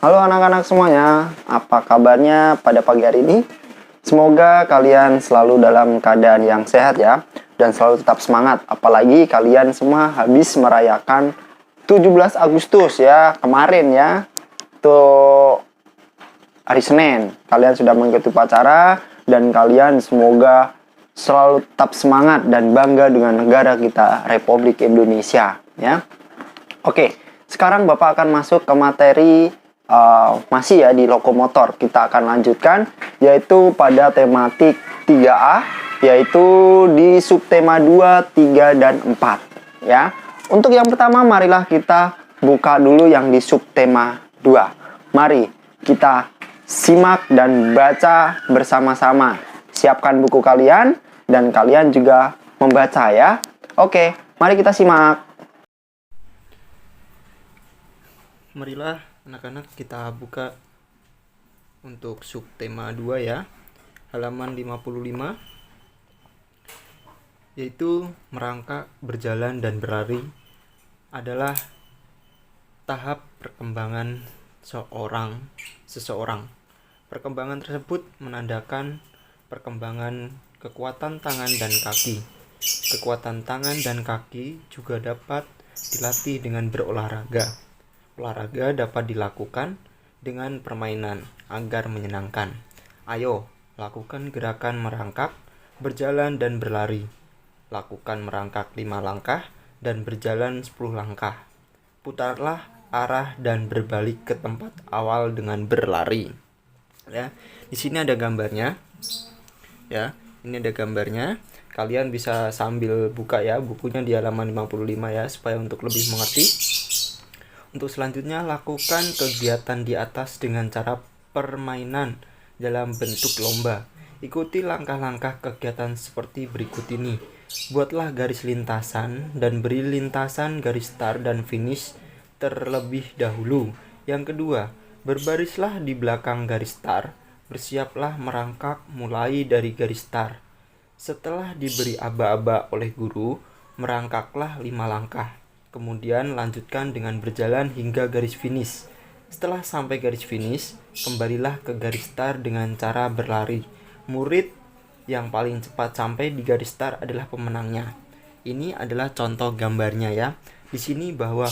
Halo anak-anak semuanya, apa kabarnya pada pagi hari ini? Semoga kalian selalu dalam keadaan yang sehat ya, dan selalu tetap semangat. Apalagi kalian semua habis merayakan 17 Agustus ya, kemarin ya. Tuh hari Senin, kalian sudah mengikuti upacara, dan kalian semoga selalu tetap semangat dan bangga dengan negara kita, Republik Indonesia ya. Oke, sekarang Bapak akan masuk ke materi masih ya di lokomotor. Kita akan lanjutkan yaitu pada tematik 3A, yaitu di subtema 2, 3, dan 4 ya. Untuk yang pertama, marilah kita buka dulu yang di subtema 2. Mari kita simak dan baca bersama-sama. Siapkan buku kalian dan kalian juga membaca ya. Oke, mari kita simak. Marilah anak-anak kita buka untuk subtema 2 ya, halaman 55, yaitu merangkak, berjalan, dan berlari adalah tahap perkembangan seseorang. Perkembangan tersebut menandakan perkembangan kekuatan tangan dan kaki. Kekuatan tangan dan kaki juga dapat dilatih dengan berolahraga. Olahraga dapat dilakukan dengan permainan agar menyenangkan. Ayo, lakukan gerakan merangkak, berjalan, dan berlari. Lakukan merangkak 5 langkah dan berjalan 10 langkah. Putarlah arah dan berbalik ke tempat awal dengan berlari. Ya, di sini ada gambarnya. Ya, ini ada gambarnya. Kalian bisa sambil buka ya bukunya di halaman 55 ya, supaya untuk lebih mengerti. Untuk selanjutnya, lakukan kegiatan di atas dengan cara permainan dalam bentuk lomba. Ikuti langkah-langkah kegiatan seperti berikut ini. Buatlah garis lintasan dan beri lintasan garis start dan finish terlebih dahulu. Yang kedua, berbarislah di belakang garis start. Bersiaplah merangkak mulai dari garis start. Setelah diberi aba-aba oleh guru, merangkaklah 5 langkah. Kemudian lanjutkan dengan berjalan hingga garis finish. Setelah sampai garis finish, kembalilah ke garis start dengan cara berlari. Murid yang paling cepat sampai di garis start adalah pemenangnya. Ini adalah contoh gambarnya ya. Di sini bahwa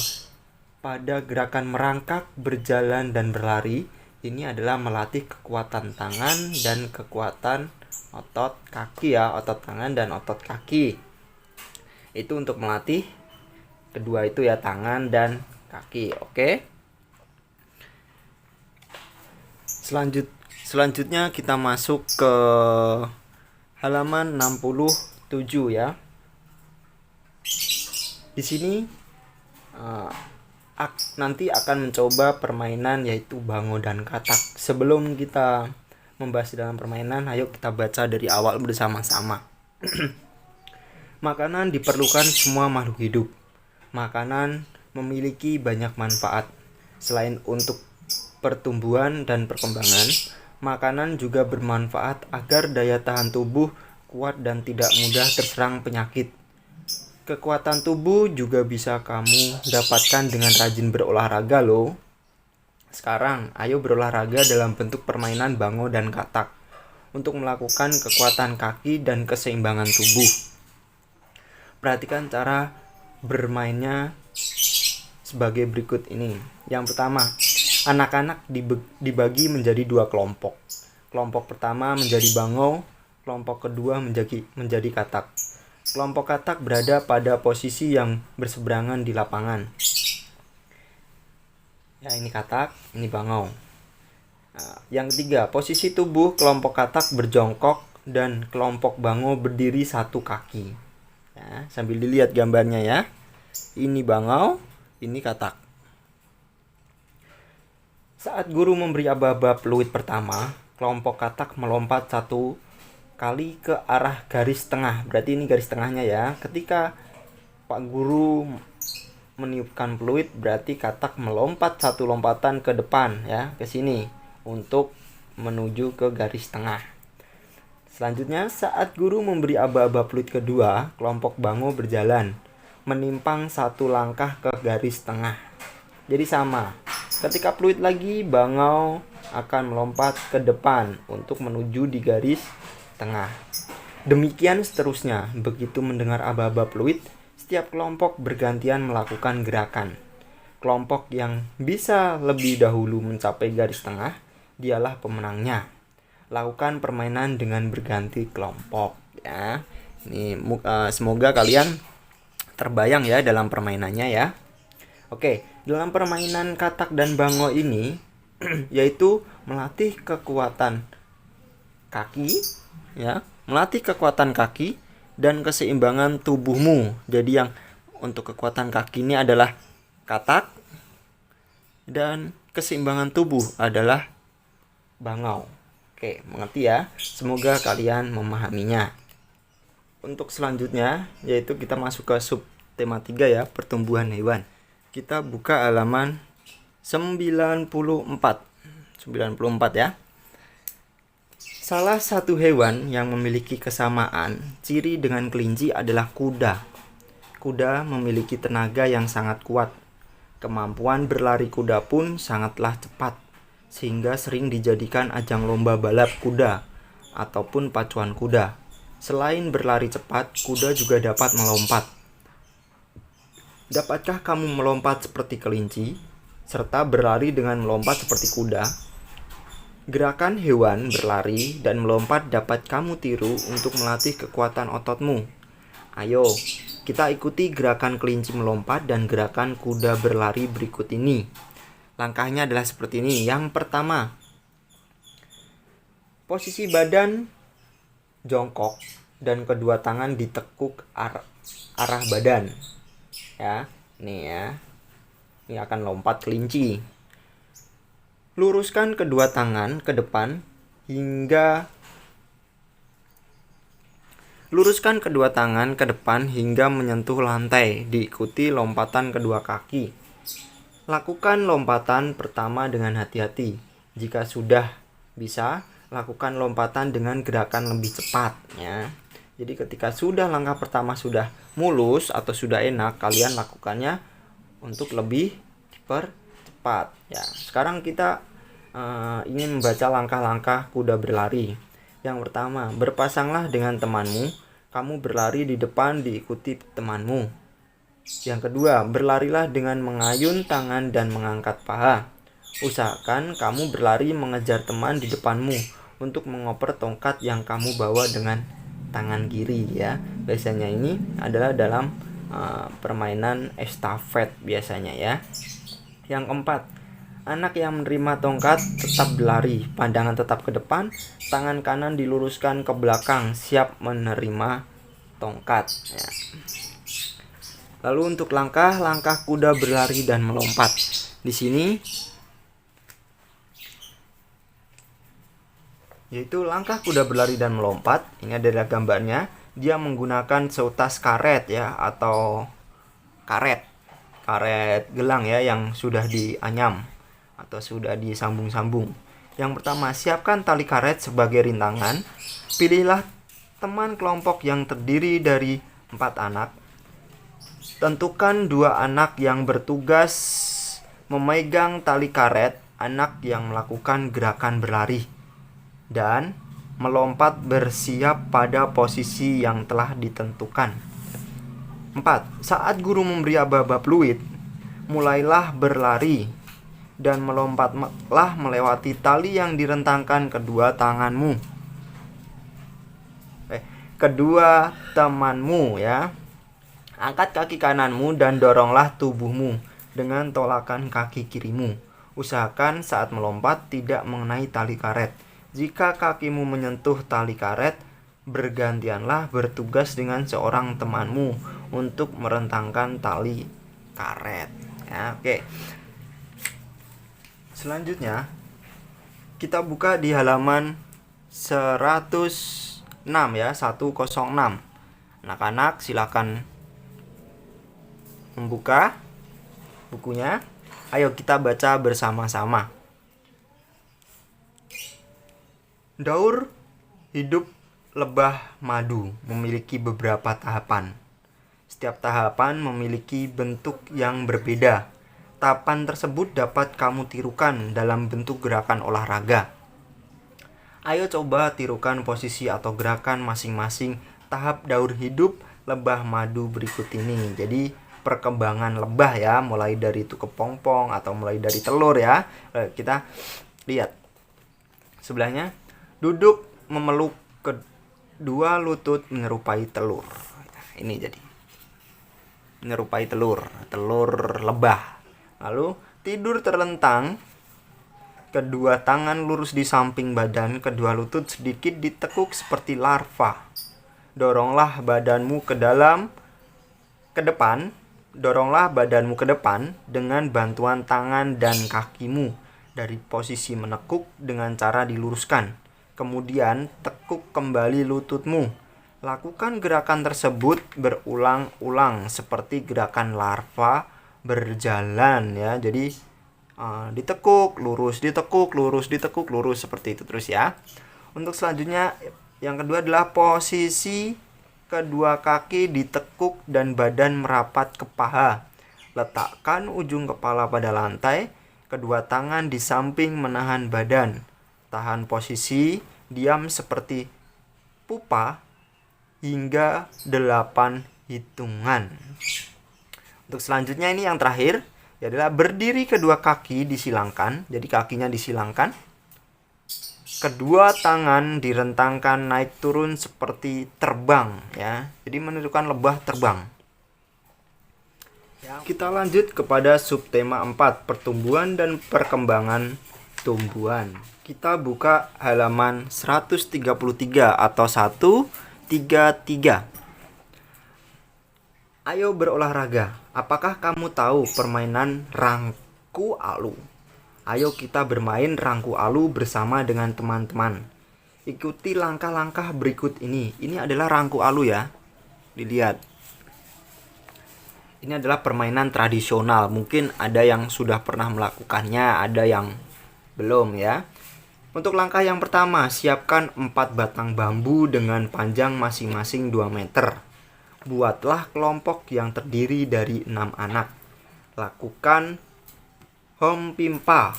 pada gerakan merangkak, berjalan, dan berlari, ini adalah melatih kekuatan tangan dan kekuatan otot kaki ya, otot tangan dan otot kaki. Itu untuk melatih kedua itu ya, tangan dan kaki. Oke. Selanjutnya kita masuk ke halaman 67 ya. Di sini nanti akan mencoba permainan yaitu bango dan katak. Sebelum kita membahas dalam permainan, ayo kita baca dari awal bersama-sama. Makanan diperlukan semua makhluk hidup. Makanan memiliki banyak manfaat. Selain untuk pertumbuhan dan perkembangan, makanan juga bermanfaat agar daya tahan tubuh kuat dan tidak mudah terserang penyakit. Kekuatan tubuh juga bisa kamu dapatkan dengan rajin berolahraga loh. Sekarang, ayo berolahraga dalam bentuk permainan bango dan katak untuk melakukan kekuatan kaki dan keseimbangan tubuh. Perhatikan cara bermainnya sebagai berikut ini. Yang pertama, anak-anak dibagi menjadi 2 kelompok. Kelompok pertama menjadi bango, kelompok kedua menjadi katak. Kelompok katak berada pada posisi yang berseberangan di lapangan. Ya, ini katak, ini bango. Yang ketiga, posisi tubuh kelompok katak berjongkok dan kelompok bango berdiri 1 kaki. Ya, sambil dilihat gambarnya ya. Ini bangau, ini katak. Saat guru memberi aba-aba peluit pertama, kelompok katak melompat 1 kali ke arah garis tengah. Berarti ini garis tengahnya ya. Ketika Pak Guru meniupkan peluit, berarti katak melompat 1 lompatan ke depan ya, ke sini untuk menuju ke garis tengah. Selanjutnya, saat guru memberi aba-aba peluit kedua, kelompok bango berjalan, menimpang 1 langkah ke garis tengah. Jadi sama. Ketika fluid lagi, bangau akan melompat ke depan untuk menuju di garis tengah. Demikian seterusnya. Begitu mendengar aba-aba fluid, setiap kelompok bergantian melakukan gerakan. Kelompok yang bisa lebih dahulu mencapai garis tengah, dialah pemenangnya. Lakukan permainan dengan berganti kelompok ya. Ini semoga kalian terbayang ya dalam permainannya ya. Oke, dalam permainan katak dan bango ini yaitu melatih kekuatan kaki ya, melatih kekuatan kaki dan keseimbangan tubuhmu. Jadi yang untuk kekuatan kaki ini adalah katak dan keseimbangan tubuh adalah bangau. Oke, mengerti ya? Semoga kalian memahaminya. Untuk selanjutnya yaitu kita masuk ke sub tema 3 ya, pertumbuhan hewan. Kita buka halaman 94 ya. Salah satu hewan yang memiliki kesamaan ciri dengan kelinci adalah kuda. Kuda memiliki tenaga yang sangat kuat. Kemampuan berlari kuda pun sangatlah cepat, sehingga sering dijadikan ajang lomba balap kuda ataupun pacuan kuda. Selain berlari cepat, kuda juga dapat melompat. Dapatkah kamu melompat seperti kelinci, serta berlari dengan melompat seperti kuda? Gerakan hewan berlari dan melompat dapat kamu tiru untuk melatih kekuatan ototmu. Ayo, kita ikuti gerakan kelinci melompat dan gerakan kuda berlari berikut ini. Langkahnya adalah seperti ini. Yang pertama, posisi badan jongkok dan kedua tangan ditekuk arah badan. Ya, nih ya. Ini akan lompat kelinci. Luruskan kedua tangan ke depan hingga menyentuh lantai, diikuti lompatan kedua kaki. Lakukan lompatan pertama dengan hati-hati. Jika sudah bisa, lakukan lompatan dengan gerakan lebih cepat ya. Jadi ketika sudah langkah pertama sudah mulus atau sudah enak, kalian lakukannya untuk lebih percepat ya. Sekarang kita ingin membaca langkah-langkah kuda berlari. Yang pertama, berpasanglah dengan temanmu. Kamu berlari di depan diikuti temanmu. Yang kedua, berlarilah dengan mengayun tangan dan mengangkat paha. Usahakan kamu berlari mengejar teman di depanmu untuk mengoper tongkat yang kamu bawa dengan tangan kiri ya. Biasanya ini adalah dalam permainan estafet biasanya ya. Yang keempat, anak yang menerima tongkat tetap berlari, pandangan tetap ke depan, tangan kanan diluruskan ke belakang, siap menerima tongkat ya. Lalu untuk langkah-langkah kuda berlari dan melompat. Di sini yaitu langkah kuda berlari dan melompat. Ini adalah gambarnya. Dia menggunakan seutas karet ya, atau karet gelang ya yang sudah dianyam atau sudah disambung-sambung. Yang pertama, siapkan tali karet sebagai rintangan. Pilihlah teman kelompok yang terdiri dari 4 anak. Tentukan 2 anak yang bertugas memegang tali karet, anak yang melakukan gerakan berlari dan melompat bersiap pada posisi yang telah ditentukan. 4. Saat guru memberi aba-aba fluid, mulailah berlari dan melompatlah melewati tali yang direntangkan kedua temanmu ya. Angkat kaki kananmu dan doronglah tubuhmu dengan tolakan kaki kirimu. Usahakan saat melompat tidak mengenai tali karet. Jika kakimu menyentuh tali karet, bergantianlah bertugas dengan seorang temanmu untuk merentangkan tali karet ya. Oke. Selanjutnya kita buka di halaman 106 ya, 106. Anak-anak silakan membuka bukunya. Ayo kita baca bersama-sama. Daur hidup lebah madu memiliki beberapa tahapan. Setiap tahapan memiliki bentuk yang berbeda. Tahapan tersebut dapat kamu tirukan dalam bentuk gerakan olahraga. Ayo coba tirukan posisi atau gerakan masing-masing tahap daur hidup lebah madu berikut ini. Jadi perkembangan lebah ya, mulai dari itu kepompong atau mulai dari telur ya. Kita lihat sebelahnya, duduk memeluk kedua lutut menyerupai telur. Ini jadi menyerupai telur lebah. Lalu tidur terlentang, kedua tangan lurus di samping badan, kedua lutut sedikit ditekuk seperti larva. Doronglah badanmu ke depan dengan bantuan tangan dan kakimu dari posisi menekuk dengan cara diluruskan. Kemudian tekuk kembali lututmu. Lakukan gerakan tersebut berulang-ulang seperti gerakan larva berjalan ya. Jadi ditekuk, lurus, ditekuk, lurus, ditekuk, lurus, seperti itu terus ya. Untuk selanjutnya yang kedua adalah posisi kedua kaki ditekuk dan badan merapat ke paha. Letakkan ujung kepala pada lantai, kedua tangan di samping menahan badan. Tahan posisi diam seperti pupa hingga 8 hitungan. Untuk selanjutnya ini yang terakhir adalah berdiri, kedua kaki disilangkan. Jadi kakinya disilangkan. Kedua tangan direntangkan naik turun seperti terbang ya. Jadi menunjukkan lebah terbang. Ya, kita lanjut kepada subtema 4, pertumbuhan dan perkembangan tumbuhan. Kita buka halaman 133 atau 133. Ayo berolahraga. Apakah kamu tahu permainan rangku alu? Ayo kita bermain rangku alu bersama dengan teman-teman. Ikuti langkah-langkah berikut ini. Ini adalah rangku alu ya. Dilihat. Ini adalah permainan tradisional. Mungkin ada yang sudah pernah melakukannya, ada yang belum ya. Untuk langkah yang pertama, siapkan 4 batang bambu dengan panjang masing-masing 2 meter. Buatlah kelompok yang terdiri dari 6 anak. Lakukan hompimpa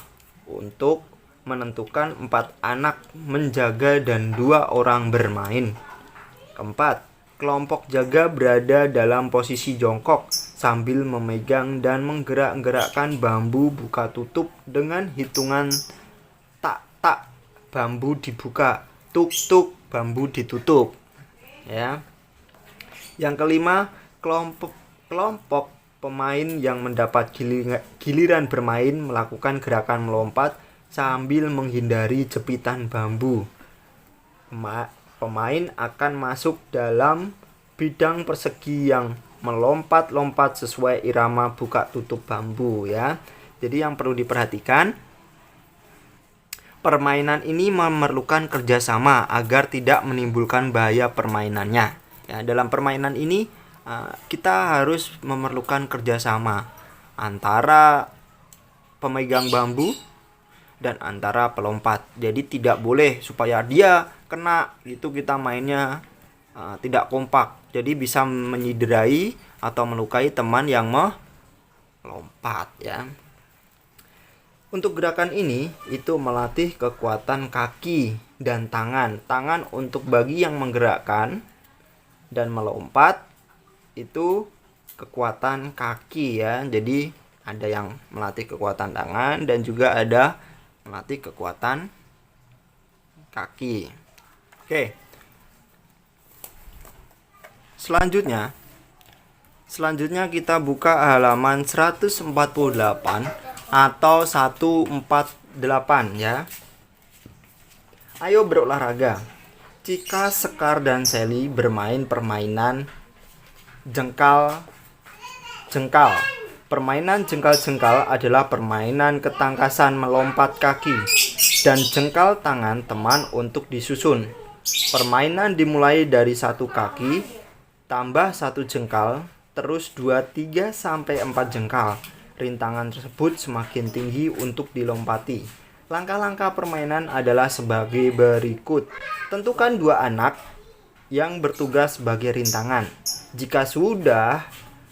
untuk menentukan 4 anak menjaga dan 2 orang bermain. Keempat, kelompok jaga berada dalam posisi jongkok sambil memegang dan menggerak-gerakkan bambu buka tutup dengan hitungan tak-tak. Bambu dibuka, tuk-tuk, bambu ditutup. Ya. Yang kelima, kelompok pemain yang mendapat giliran bermain melakukan gerakan melompat sambil menghindari jepitan bambu. Pemain akan masuk dalam bidang persegi yang melompat-lompat sesuai irama buka tutup bambu ya. Jadi yang perlu diperhatikan, permainan ini memerlukan kerjasama agar tidak menimbulkan bahaya permainannya. Ya, dalam permainan ini kita harus memerlukan kerjasama antara pemegang bambu dan antara pelompat. Jadi tidak boleh supaya dia kena itu kita mainnya tidak kompak. Jadi bisa menyederai atau melukai teman yang melompat ya. Untuk gerakan ini itu melatih kekuatan kaki dan tangan. Tangan untuk bagi yang menggerakkan dan melompat itu kekuatan kaki ya. Jadi ada yang melatih kekuatan tangan dan juga ada melatih kekuatan kaki. Oke. Selanjutnya kita buka halaman 148 atau 148 ya. Ayo berolahraga. Cika, Sekar, dan Sally bermain permainan jengkal. Permainan jengkal-jengkal adalah permainan ketangkasan melompat kaki dan jengkal tangan teman untuk disusun. Permainan dimulai dari 1 kaki, tambah 1 jengkal, terus 2, 3, sampai 4 jengkal. Rintangan tersebut semakin tinggi untuk dilompati. Langkah-langkah permainan adalah sebagai berikut. Tentukan 2 anak yang bertugas sebagai rintangan. Jika sudah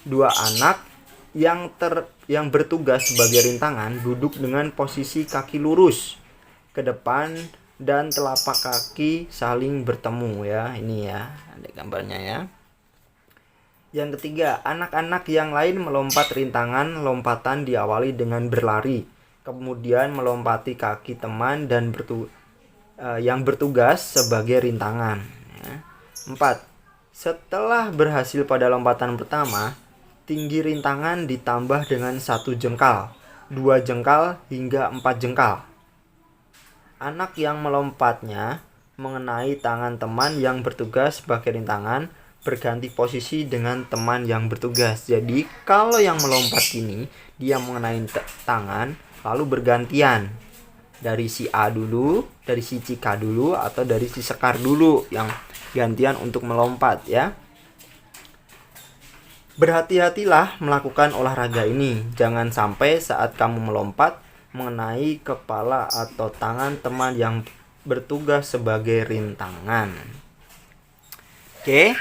2 anak yang yang bertugas sebagai rintangan duduk dengan posisi kaki lurus ke depan dan telapak kaki saling bertemu ya. Ini ya, ada gambarnya ya. Yang ketiga, anak-anak yang lain melompat rintangan. Lompatan diawali dengan berlari, kemudian melompati kaki teman dan yang bertugas sebagai rintangan ya. 4. Setelah berhasil pada lompatan pertama, tinggi rintangan ditambah dengan 1 jengkal, 2 jengkal hingga 4 jengkal. Anak yang melompatnya mengenai tangan teman yang bertugas sebagai rintangan berganti posisi dengan teman yang bertugas. Jadi kalau yang melompat ini dia mengenai tangan lalu bergantian. Dari si A dulu, dari si Cika dulu, atau dari si Sekar dulu yang gantian untuk melompat ya. Berhati-hatilah melakukan olahraga ini. Jangan sampai saat kamu melompat mengenai kepala atau tangan teman yang bertugas sebagai rintangan. Oke,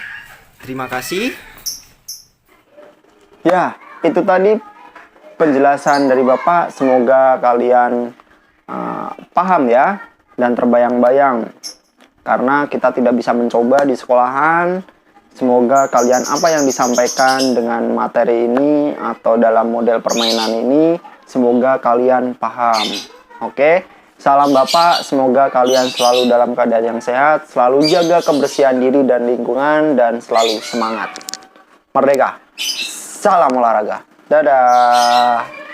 terima kasih. Ya, itu tadi penjelasan dari Bapak. Semoga kalian paham ya dan terbayang-bayang. Karena kita tidak bisa mencoba di sekolahan. Semoga kalian apa yang disampaikan dengan materi ini atau dalam model permainan ini, semoga kalian paham. Oke, salam Bapak. Semoga kalian selalu dalam keadaan yang sehat, selalu jaga kebersihan diri dan lingkungan, dan selalu semangat. Merdeka. Salam olahraga. Dadah.